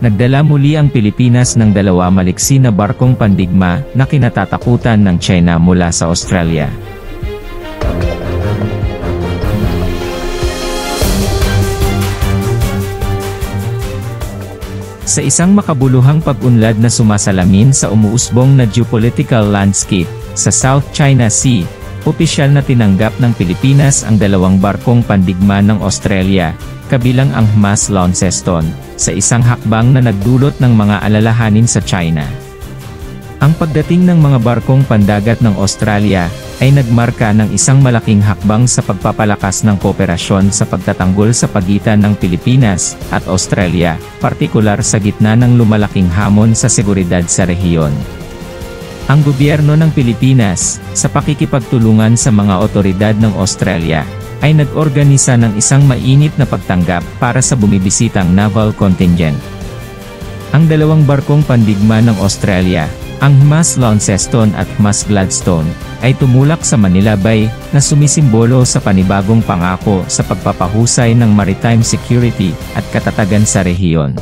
nagdala muli ang Pilipinas ng 2 maliksi na barkong pandigma na kinatatakutan ng China mula sa Australia. Sa isang makabuluhang pag-unlad na sumasalamin sa umuusbong na geopolitical landscape sa South China Sea, opisyal na tinanggap ng Pilipinas ang 2 barkong pandigma ng Australia, kabilang ang HMAS Launceston, sa isang hakbang na nagdulot ng mga alalahanin sa China. Ang pagdating ng mga barkong pandagat ng Australia ay nagmarka ng isang malaking hakbang sa pagpapalakas ng kooperasyon sa pagtatanggol sa pagitan ng Pilipinas at Australia, partikular sa gitna ng lumalaking hamon sa seguridad sa rehiyon. Ang gobyerno ng Pilipinas, sa pakikipagtulungan sa mga otoridad ng Australia, ay nag-organisa ng isang mainit na pagtanggap para sa bumibisitang naval contingent. Ang 2 barkong pandigma ng Australia, ang HMAS Launceston at HMAS Gladstone, ay tumulak sa Manila Bay na sumisimbolo sa panibagong pangako sa pagpapahusay ng maritime security at katatagan sa rehiyon.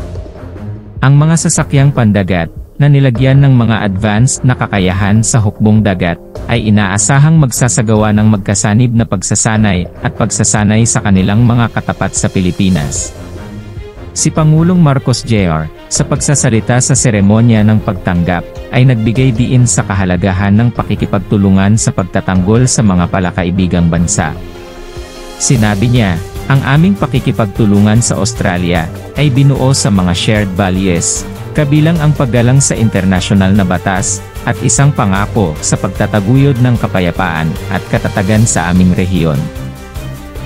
Ang mga sasakyang pandagat, na nilagyan ng mga advanced na kakayahan sa hukbong dagat, ay inaasahang magsasagawa ng magkasanib na pagsasanay at pagsasanay sa kanilang mga katapat sa Pilipinas. Si Pangulong Marcos Jr., sa pagsasalita sa seremonya ng pagtanggap, ay nagbigay diin sa kahalagahan ng pakikipagtulungan sa pagtatanggol sa mga palakaibigang bansa. Sinabi niya, ang aming pakikipagtulungan sa Australia ay binuo sa mga shared values, kabilang ang paggalang sa internasyonal na batas, at isang pangako sa pagtataguyod ng kapayapaan at katatagan sa aming rehiyon.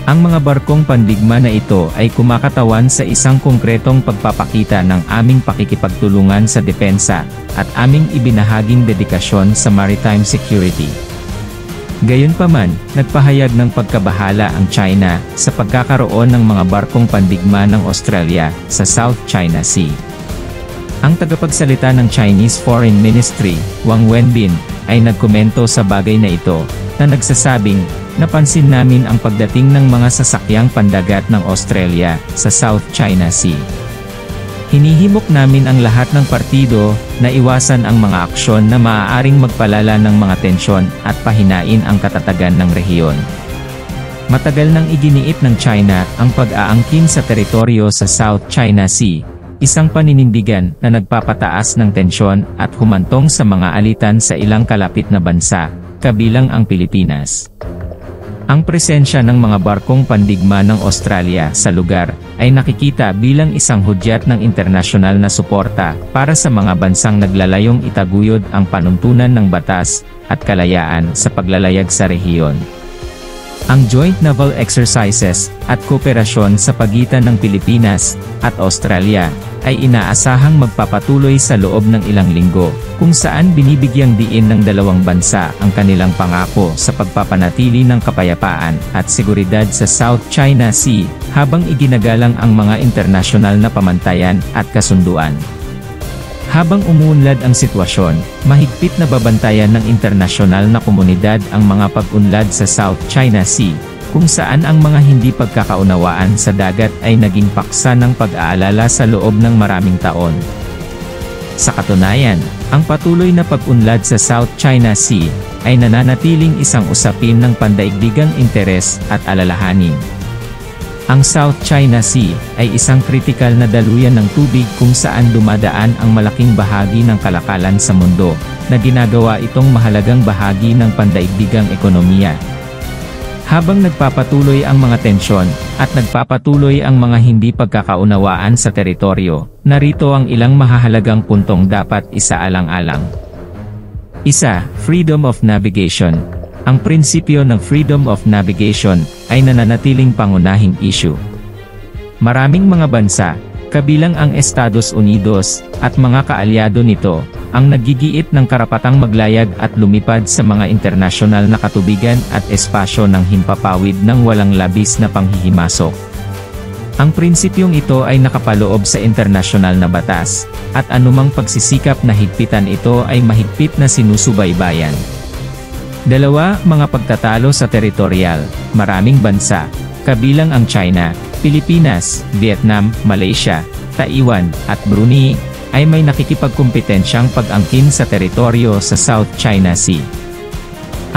Ang mga barkong pandigma na ito ay kumakatawan sa isang konkretong pagpapakita ng aming pakikipagtulungan sa depensa, at aming ibinahaging dedikasyon sa maritime security. Gayunpaman, nagpahayag ng pagkabahala ang China sa pagkakaroon ng mga barkong pandigma ng Australia sa South China Sea. Ang tagapagsalita ng Chinese Foreign Ministry, Wang Wenbin, ay nagkomento sa bagay na ito, na nagsasabing, napansin namin ang pagdating ng mga sasakyang pandagat ng Australia sa South China Sea. Hinihimok namin ang lahat ng partido na iwasan ang mga aksyon na maaaring magpalala ng mga tensyon at pahinain ang katatagan ng rehiyon. Matagal nang iginiit ng China ang pag-aangkin sa teritoryo sa South China Sea, isang paninindigan na nagpapataas ng tensyon at humantong sa mga alitan sa ilang kalapit na bansa, kabilang ang Pilipinas. Ang presensya ng mga barkong pandigma ng Australia sa lugar ay nakikita bilang isang hudyat ng internasyonal na suporta para sa mga bansang naglalayong itaguyod ang panuntunan ng batas at kalayaan sa paglalayag sa rehiyon. Ang joint naval exercises at kooperasyon sa pagitan ng Pilipinas at Australia ay inaasahang magpapatuloy sa loob ng ilang linggo, kung saan binibigyang diin ng 2 bansa ang kanilang pangako sa pagpapanatili ng kapayapaan at seguridad sa South China Sea, habang iginagalang ang mga internasyonal na pamantayan at kasunduan. Habang umuunlad ang sitwasyon, mahigpit na babantayan ng internasyonal na komunidad ang mga pag-unlad sa South China Sea, kung saan ang mga hindi pagkakaunawaan sa dagat ay naging paksa ng pag-aalala sa loob ng maraming taon. Sa katunayan, ang patuloy na pag-unlad sa South China Sea ay nananatiling isang usapin ng pandaigdigang interes at alalahanin. Ang South China Sea ay isang kritikal na daluyan ng tubig kung saan dumadaan ang malaking bahagi ng kalakalan sa mundo, na ginagawa itong mahalagang bahagi ng pandaigdigang ekonomiya. Habang nagpapatuloy ang mga tensyon, at nagpapatuloy ang mga hindi pagkakaunawaan sa teritoryo, narito ang ilang mahahalagang puntong dapat isaalang-alang. 1. Freedom of navigation. Ang prinsipyo ng freedom of navigation ay nananatiling pangunahing issue. Maraming mga bansa, kabilang ang Estados Unidos, at mga kaalyado nito, ang naggigiit ng karapatang maglayag at lumipad sa mga internasyonal na katubigan at espasyo ng himpapawid ng walang labis na panghihimasok. Ang prinsipyong ito ay nakapaloob sa internasyonal na batas, at anumang pagsisikap na higpitan ito ay mahigpit na sinusubaybayan. 2. Mga pagtatalo sa teritorial. Maraming bansa, kabilang ang China, Pilipinas, Vietnam, Malaysia, Taiwan, at Brunei, ay may nakikipagkumpetensyang pag-angkin sa teritoryo sa South China Sea.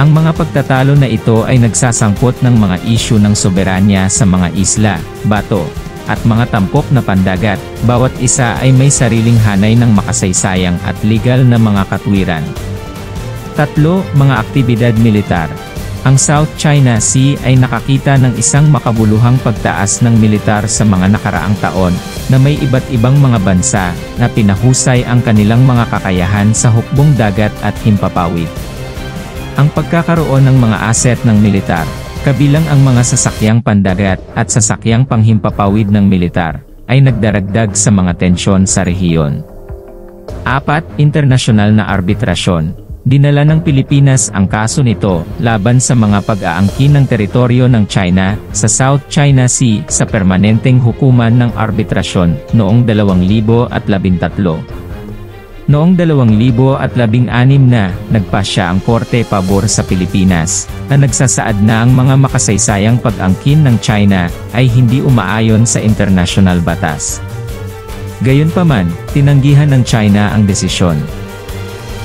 Ang mga pagtatalo na ito ay nagsasangkot ng mga isyu ng soberanya sa mga isla, bato, at mga tampok na pandagat. Bawat isa ay may sariling hanay ng makasaysayang at legal na mga katwiran. 3. Mga aktibidad militar. Ang South China Sea ay nakakita ng isang makabuluhang pagtaas ng militar sa mga nakaraang taon, na may iba't ibang mga bansa na pinahusay ang kanilang mga kakayahan sa hukbong dagat at himpapawid. Ang pagkakaroon ng mga asset ng militar, kabilang ang mga sasakyang pandagat at sasakyang panghimpapawid ng militar, ay nagdaragdag sa mga tensyon sa rehiyon. 4. Internasyonal na arbitrasyon. Dinala ng Pilipinas ang kaso nito laban sa mga pag-aangkin ng teritoryo ng China sa South China Sea sa permanenteng hukuman ng arbitrasyon noong 2013. Noong 2016 na, nagpasya ang korte pabor sa Pilipinas, na nagsasaad na ang mga makasaysayang pag-angkin ng China ay hindi umaayon sa internasyonal batas. Gayunpaman, tinanggihan ng China ang desisyon.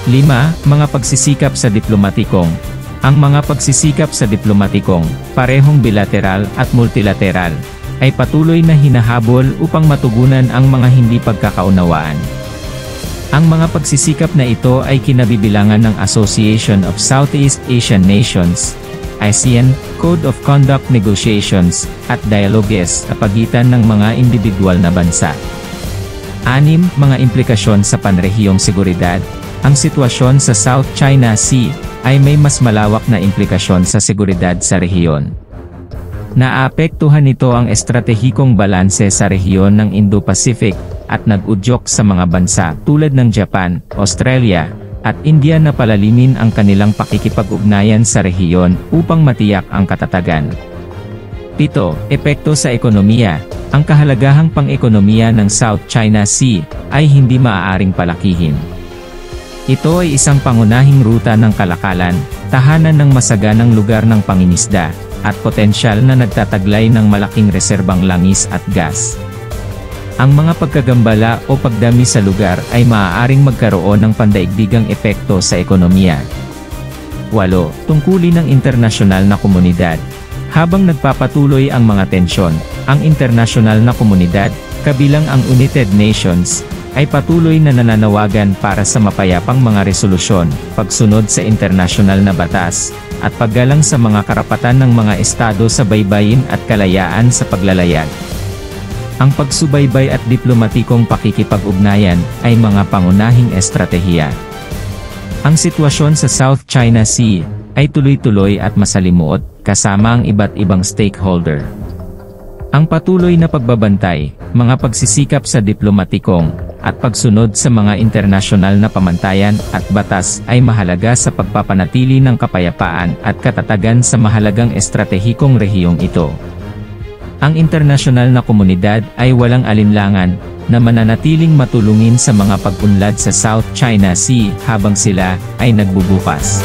5. Mga pagsisikap sa diplomatikong. Ang mga pagsisikap sa diplomatikong, parehong bilateral at multilateral, ay patuloy na hinahabol upang matugunan ang mga hindi pagkakaunawaan. Ang mga pagsisikap na ito ay kinabibilangan ng Association of Southeast Asian Nations, ASEAN, Code of Conduct Negotiations, at dialogues sa pagitan ng mga individual na bansa. 6. Mga implikasyon sa panrehiyong seguridad. Ang sitwasyon sa South China Sea ay may mas malawak na implikasyon sa seguridad sa rehiyon. Naapektuhan nito ang estratehikong balanse sa rehiyon ng Indo-Pacific at nag-udyok sa mga bansa tulad ng Japan, Australia, at India na palalimin ang kanilang pakikipag-ugnayan sa rehiyon upang matiyak ang katatagan. 7. Epekto sa ekonomiya. Ang kahalagahang pang-ekonomiya ng South China Sea ay hindi maaaring palakihin. Ito ay isang pangunahing ruta ng kalakalan, tahanan ng masaganang lugar ng pangingisda, at potensyal na nagtataglay ng malaking reserbang langis at gas. Ang mga pagkagambala o pagdami sa lugar ay maaaring magkaroon ng pandaigdigang epekto sa ekonomiya. 8. Tungkulin ng internasyonal na komunidad. Habang nagpapatuloy ang mga tensyon, ang internasyonal na komunidad, kabilang ang United Nations, ay patuloy na nananawagan para sa mapayapang mga resolusyon, pagsunod sa internasyonal na batas, at paggalang sa mga karapatan ng mga estado sa baybayin at kalayaan sa paglalayag. Ang pagsubaybay at diplomatikong pakikipag-ugnayan ay mga pangunahing estratehiya. Ang sitwasyon sa South China Sea ay tuloy-tuloy at masalimuot, kasama ang iba't ibang stakeholder. Ang patuloy na pagbabantay, mga pagsisikap sa diplomatikong, at pagsunod sa mga internasyonal na pamantayan at batas ay mahalaga sa pagpapanatili ng kapayapaan at katatagan sa mahalagang estratehikong rehiyong ito. Ang internasyonal na komunidad ay walang alinlangan na mananatiling matulungin sa mga pag-unlad sa South China Sea habang sila ay nagbubukas.